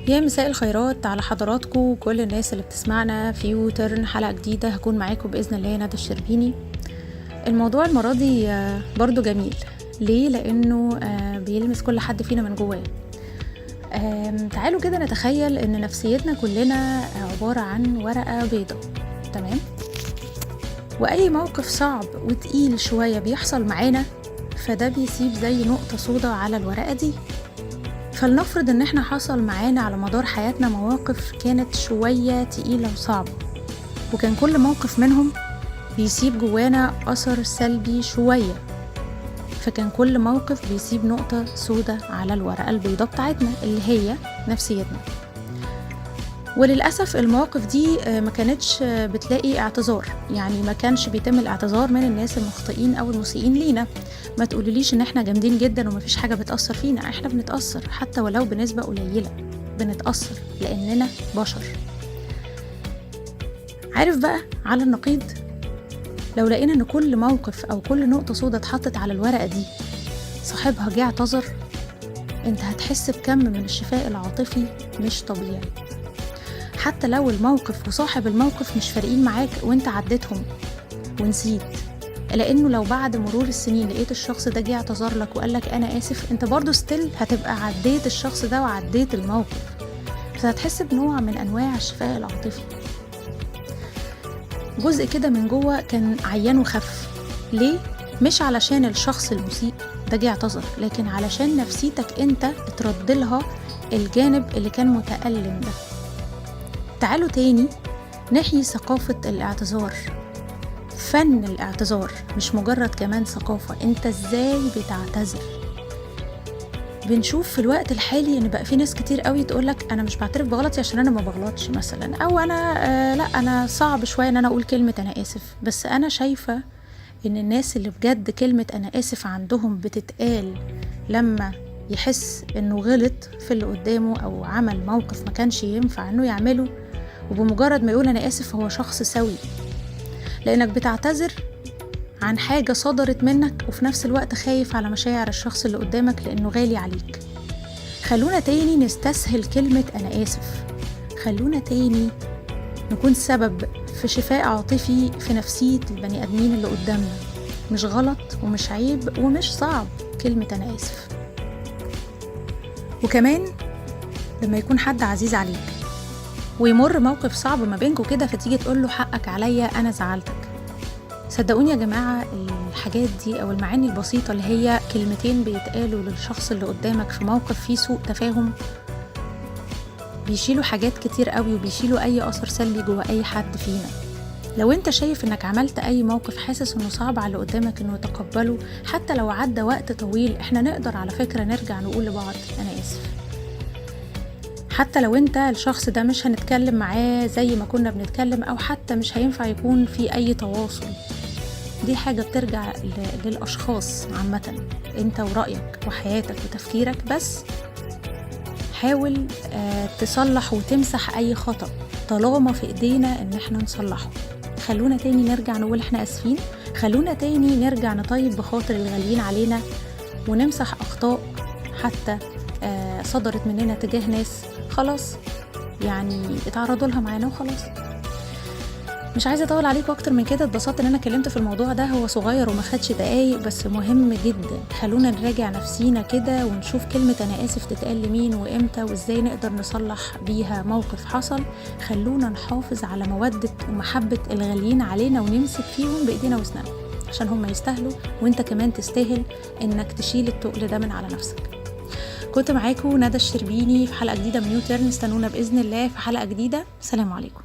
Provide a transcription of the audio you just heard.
يا مساء الخيرات على حضراتكم وكل الناس اللي بتسمعنا في يوترن. حلقة جديدة هكون معاكم بإذن الله ندى الشربيني. الموضوع المرة دي برضو جميل. ليه؟ لأنه بيلمس كل حد فينا من جواه. تعالوا كده نتخيل إن نفسيتنا كلنا عبارة عن ورقة بيضة، تمام؟ وأي موقف صعب وتقيل شوية بيحصل معانا فده بيسيب زي نقطة سودا على الورقة دي. فلنفرض ان احنا حصل معانا على مدار حياتنا مواقف كانت شوية تقيلة وصعبة، وكان كل موقف منهم بيسيب جوانا أثر سلبي شوية، فكان كل موقف بيسيب نقطة سودة على الورقة البيضاء بتاعتنا اللي هي نفسيتنا. وللأسف المواقف دي ما كانتش بتلاقي اعتذار، يعني ما كانش بيتم الاعتذار من الناس المخطئين أو المسيئين لينا. ما تقوليليش ان احنا جامدين جدا ومفيش حاجة بتأثر فينا، احنا بنتأثر حتى ولو بنسبة قليلة، بنتأثر لأننا بشر. عارف بقى على النقيض، لو لقينا ان كل موقف او كل نقطة سودة اتحطت على الورقة دي صاحبها جه اعتذر، انت هتحس بكم من الشفاء العاطفي مش طبيعي. حتى لو الموقف وصاحب الموقف مش فارقين معاك وانت عديتهم ونسيت، لانه لو بعد مرور السنين لقيت الشخص ده جه اعتذر لك وقال لك انا اسف، انت برضو ستيل هتبقى عديت الشخص ده وعديت الموقف، بس هتحس بنوع من انواع الشفاء العاطفي. جزء كده من جوه كان عيان وخف. ليه؟ مش علشان الشخص المسيء ده جه اعتذر، لكن علشان نفسيتك انت اتردلها الجانب اللي كان متألم ده. تعالوا تاني نحيي ثقافة الاعتذار، فن الاعتذار، مش مجرد كمان ثقافة. انت ازاي بتعتذر؟ بنشوف في الوقت الحالي ان بقى في ناس كتير قوي تقولك انا مش بعترف بغلطي عشان انا ما بغلطش مثلا، او انا لا انا صعب شوية ان انا اقول كلمة انا اسف. بس انا شايفة ان الناس اللي بجد كلمة انا اسف عندهم بتتقال لما يحس انه غلط في اللي قدامه او عمل موقف ما كانش ينفع انه يعمله، وبمجرد ما يقول انا اسف هو شخص سوي، لانك بتعتذر عن حاجة صدرت منك وفي نفس الوقت خايف على مشاعر الشخص اللي قدامك لانه غالي عليك. خلونا تاني نستسهل كلمة انا اسف، خلونا تاني نكون سبب في شفاء عاطفي في نفسية البني ادمين اللي قدامنا. مش غلط ومش عيب ومش صعب كلمة انا اسف. وكمان لما يكون حد عزيز عليك ويمر موقف صعب ما بينكوا كده فتيجي تقول له حقك عليا انا زعلتك، صدقوني يا جماعة الحاجات دي او المعاني البسيطة اللي هي كلمتين بيتقالوا للشخص اللي قدامك في موقف فيه سوء تفاهم بيشيلوا حاجات كتير قوي، وبيشيلوا اي اثر سلبي جوه اي حد فينا. لو انت شايف انك عملت اي موقف حاسس انه صعب على اللي قدامك انه يتقبله، حتى لو عدى وقت طويل، احنا نقدر على فكرة نرجع نقول لبعض انا اسف. حتى لو انت الشخص ده مش هنتكلم معاه زي ما كنا بنتكلم، او حتى مش هينفع يكون في اي تواصل، دي حاجة بترجع للأشخاص عامة، انت ورأيك وحياتك وتفكيرك. بس حاول تصلح وتمسح اي خطأ طالما في ايدينا ان احنا نصلحه. خلونا تاني نرجع نقول احنا اسفين، خلونا تاني نرجع نطيب بخاطر الغاليين علينا ونمسح اخطاء حتى صدرت مننا تجاه ناس خلاص يعني اتعرضوا لها معانا وخلاص. مش عايزه اطول عليكم اكتر من كده. اتبسطت ان انا اتكلمت في الموضوع ده، هو صغير وما خدش دقايق بس مهم جدا. خلونا نراجع نفسينا كده ونشوف كلمه انا اسف تتقال لمين وامتى وازاي نقدر نصلح بيها موقف حصل. خلونا نحافظ على موده ومحبه الغاليين علينا ونمسك فيهم بايدينا واسناننا عشان هم يستاهلوا، وانت كمان تستاهل انك تشيل التقل ده من على نفسك. كنت معاكم ندى الشربيني في حلقه جديده من يوترن. استنونا باذن الله في حلقه جديده. سلام عليكم.